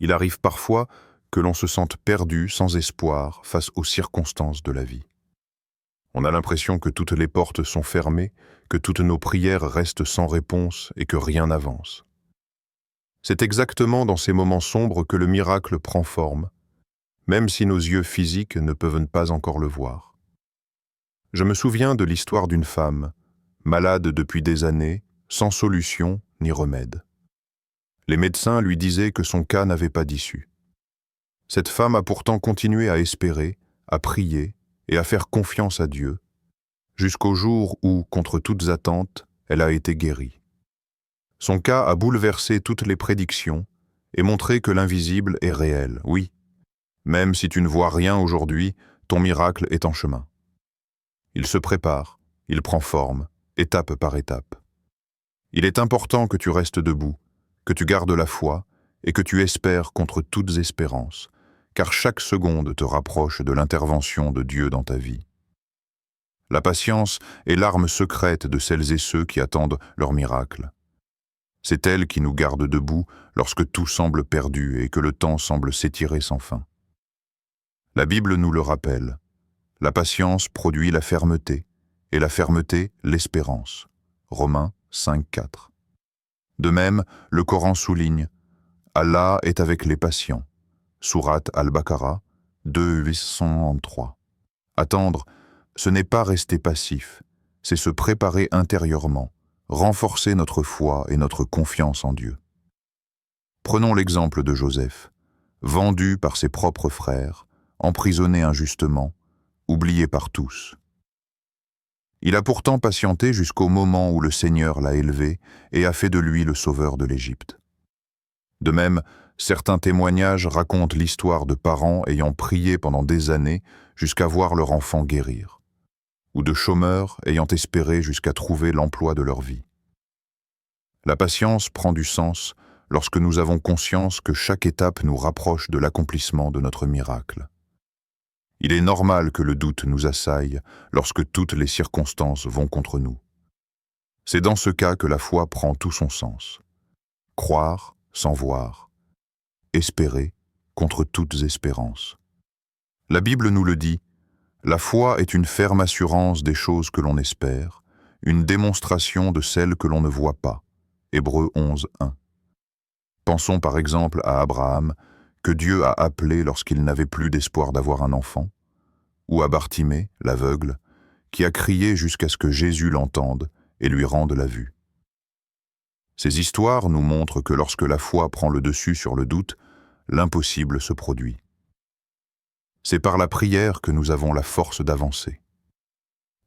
Il arrive parfois que l'on se sente perdu, sans espoir, face aux circonstances de la vie. On a l'impression que toutes les portes sont fermées, que toutes nos prières restent sans réponse et que rien n'avance. C'est exactement dans ces moments sombres que le miracle prend forme, même si nos yeux physiques ne peuvent pas encore le voir. Je me souviens de l'histoire d'une femme, malade depuis des années, sans solution ni remède. Les médecins lui disaient que son cas n'avait pas d'issue. Cette femme a pourtant continué à espérer, à prier et à faire confiance à Dieu, jusqu'au jour où, contre toutes attentes, elle a été guérie. Son cas a bouleversé toutes les prédictions et montré que l'invisible est réel, oui. Même si tu ne vois rien aujourd'hui, ton miracle est en chemin. Il se prépare, il prend forme, étape par étape. Il est important que tu restes debout, que tu gardes la foi et que tu espères contre toutes espérances, car chaque seconde te rapproche de l'intervention de Dieu dans ta vie. La patience est l'arme secrète de celles et ceux qui attendent leur miracle. C'est elle qui nous garde debout lorsque tout semble perdu et que le temps semble s'étirer sans fin. La Bible nous le rappelle. La patience produit la fermeté, et la fermeté, l'espérance. Romains 5,4. De même, le Coran souligne « Allah est avec les patients ». Sourate Al-Baqarah 2,803. Attendre, ce n'est pas rester passif, c'est se préparer intérieurement, renforcer notre foi et notre confiance en Dieu. Prenons l'exemple de Joseph, vendu par ses propres frères, emprisonné injustement, oublié par tous. Il a pourtant patienté jusqu'au moment où le Seigneur l'a élevé et a fait de lui le sauveur de l'Égypte. De même, certains témoignages racontent l'histoire de parents ayant prié pendant des années jusqu'à voir leur enfant guérir, ou de chômeurs ayant espéré jusqu'à trouver l'emploi de leur vie. La patience prend du sens lorsque nous avons conscience que chaque étape nous rapproche de l'accomplissement de notre miracle. Il est normal que le doute nous assaille lorsque toutes les circonstances vont contre nous. C'est dans ce cas que la foi prend tout son sens. Croire sans voir. Espérer contre toutes espérances. La Bible nous le dit, la foi est une ferme assurance des choses que l'on espère, une démonstration de celles que l'on ne voit pas. Hébreux 11:1. Pensons par exemple à Abraham, que Dieu a appelé lorsqu'il n'avait plus d'espoir d'avoir un enfant, ou à Bartimée, l'aveugle, qui a crié jusqu'à ce que Jésus l'entende et lui rende la vue. Ces histoires nous montrent que lorsque la foi prend le dessus sur le doute, l'impossible se produit. C'est par la prière que nous avons la force d'avancer.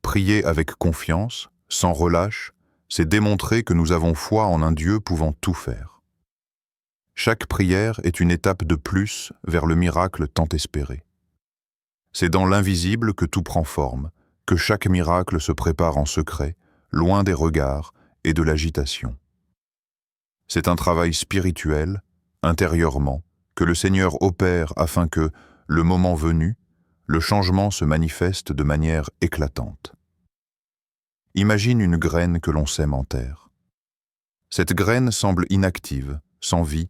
Prier avec confiance, sans relâche, c'est démontrer que nous avons foi en un Dieu pouvant tout faire. Chaque prière est une étape de plus vers le miracle tant espéré. C'est dans l'invisible que tout prend forme, que chaque miracle se prépare en secret, loin des regards et de l'agitation. C'est un travail spirituel, intérieurement, que le Seigneur opère afin que, le moment venu, le changement se manifeste de manière éclatante. Imagine une graine que l'on sème en terre. Cette graine semble inactive, sans vie.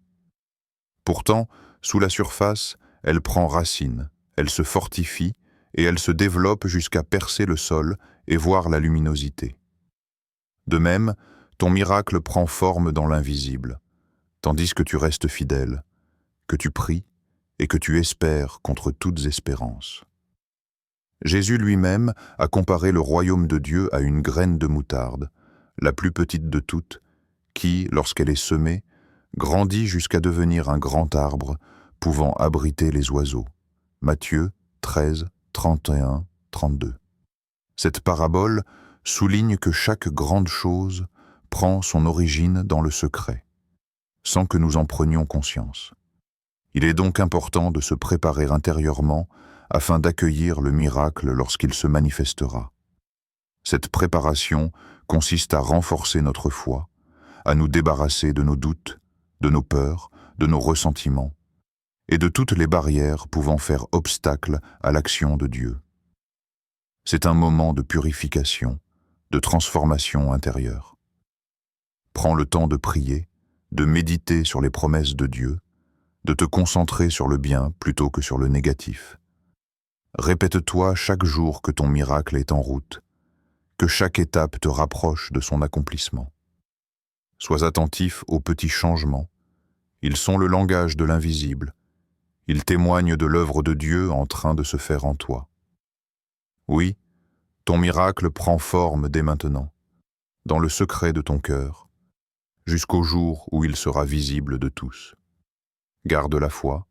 Pourtant, sous la surface, elle prend racine, elle se fortifie et elle se développe jusqu'à percer le sol et voir la luminosité. De même, ton miracle prend forme dans l'invisible, tandis que tu restes fidèle, que tu pries et que tu espères contre toutes espérances. Jésus lui-même a comparé le royaume de Dieu à une graine de moutarde, la plus petite de toutes, qui, lorsqu'elle est semée, grandit jusqu'à devenir un grand arbre pouvant abriter les oiseaux. Matthieu 13, 31, 32. Cette parabole souligne que chaque grande chose prend son origine dans le secret, sans que nous en prenions conscience. Il est donc important de se préparer intérieurement afin d'accueillir le miracle lorsqu'il se manifestera. Cette préparation consiste à renforcer notre foi, à nous débarrasser de nos doutes, de nos peurs, de nos ressentiments, et de toutes les barrières pouvant faire obstacle à l'action de Dieu. C'est un moment de purification, de transformation intérieure. Prends le temps de prier, de méditer sur les promesses de Dieu, de te concentrer sur le bien plutôt que sur le négatif. Répète-toi chaque jour que ton miracle est en route, que chaque étape te rapproche de son accomplissement. Sois attentif aux petits changements. Ils sont le langage de l'invisible. Ils témoignent de l'œuvre de Dieu en train de se faire en toi. Oui, ton miracle prend forme dès maintenant, dans le secret de ton cœur, jusqu'au jour où il sera visible de tous. Garde la foi,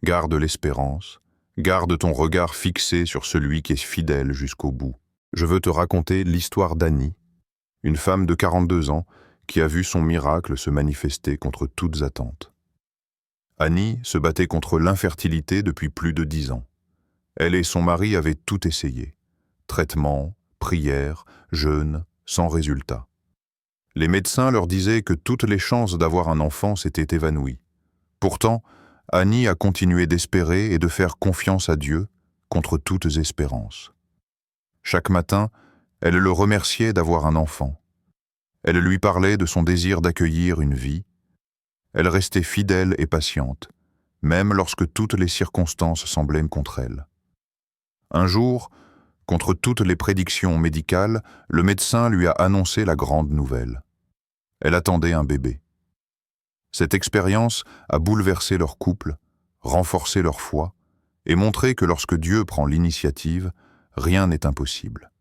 garde l'espérance, garde ton regard fixé sur celui qui est fidèle jusqu'au bout. Je veux te raconter l'histoire d'Annie, une femme de 42 ans qui a vu son miracle se manifester contre toutes attentes. Annie se battait contre l'infertilité depuis plus de 10 ans. Elle et son mari avaient tout essayé. Traitements, prières, jeûnes, sans résultat. Les médecins leur disaient que toutes les chances d'avoir un enfant s'étaient évanouies. Pourtant, Annie a continué d'espérer et de faire confiance à Dieu contre toutes espérances. Chaque matin, elle le remerciait d'avoir un enfant. Elle lui parlait de son désir d'accueillir une vie. Elle restait fidèle et patiente, même lorsque toutes les circonstances semblaient contre elle. Un jour, contre toutes les prédictions médicales, le médecin lui a annoncé la grande nouvelle. Elle attendait un bébé. Cette expérience a bouleversé leur couple, renforcé leur foi et montré que lorsque Dieu prend l'initiative, rien n'est impossible.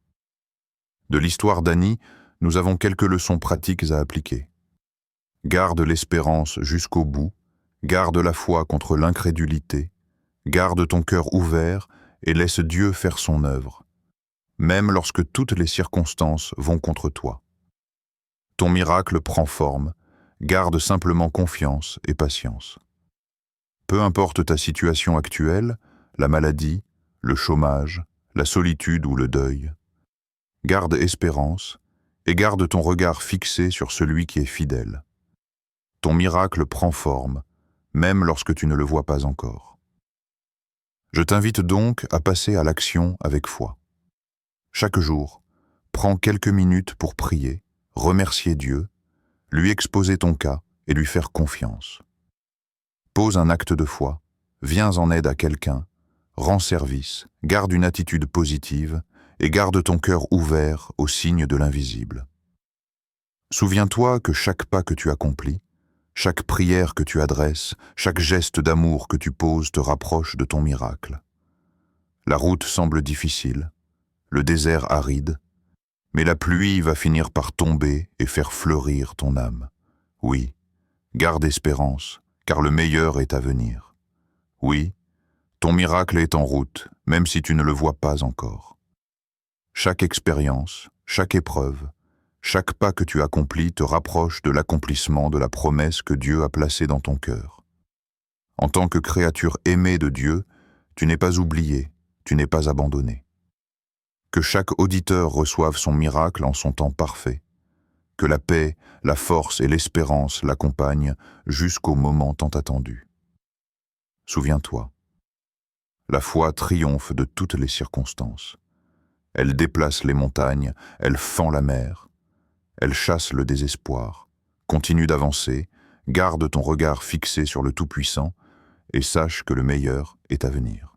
De l'histoire d'Annie, nous avons quelques leçons pratiques à appliquer. Garde l'espérance jusqu'au bout, garde la foi contre l'incrédulité, garde ton cœur ouvert et laisse Dieu faire son œuvre, même lorsque toutes les circonstances vont contre toi. Ton miracle prend forme, garde simplement confiance et patience. Peu importe ta situation actuelle, la maladie, le chômage, la solitude ou le deuil, garde espérance et garde ton regard fixé sur celui qui est fidèle. Ton miracle prend forme, même lorsque tu ne le vois pas encore. Je t'invite donc à passer à l'action avec foi. Chaque jour, prends quelques minutes pour prier, remercier Dieu, lui exposer ton cas et lui faire confiance. Pose un acte de foi, viens en aide à quelqu'un, rends service, garde une attitude positive et garde ton cœur ouvert aux signes de l'invisible. Souviens-toi que chaque pas que tu accomplis, chaque prière que tu adresses, chaque geste d'amour que tu poses te rapproche de ton miracle. La route semble difficile, le désert aride, mais la pluie va finir par tomber et faire fleurir ton âme. Oui, garde espérance, car le meilleur est à venir. Oui, ton miracle est en route, même si tu ne le vois pas encore. Chaque expérience, chaque épreuve, chaque pas que tu accomplis te rapproche de l'accomplissement de la promesse que Dieu a placée dans ton cœur. En tant que créature aimée de Dieu, tu n'es pas oublié, tu n'es pas abandonné. Que chaque auditeur reçoive son miracle en son temps parfait. Que la paix, la force et l'espérance l'accompagnent jusqu'au moment tant attendu. Souviens-toi, la foi triomphe de toutes les circonstances. Elle déplace les montagnes, elle fend la mer, elle chasse le désespoir. Continue d'avancer, garde ton regard fixé sur le Tout-Puissant et sache que le meilleur est à venir.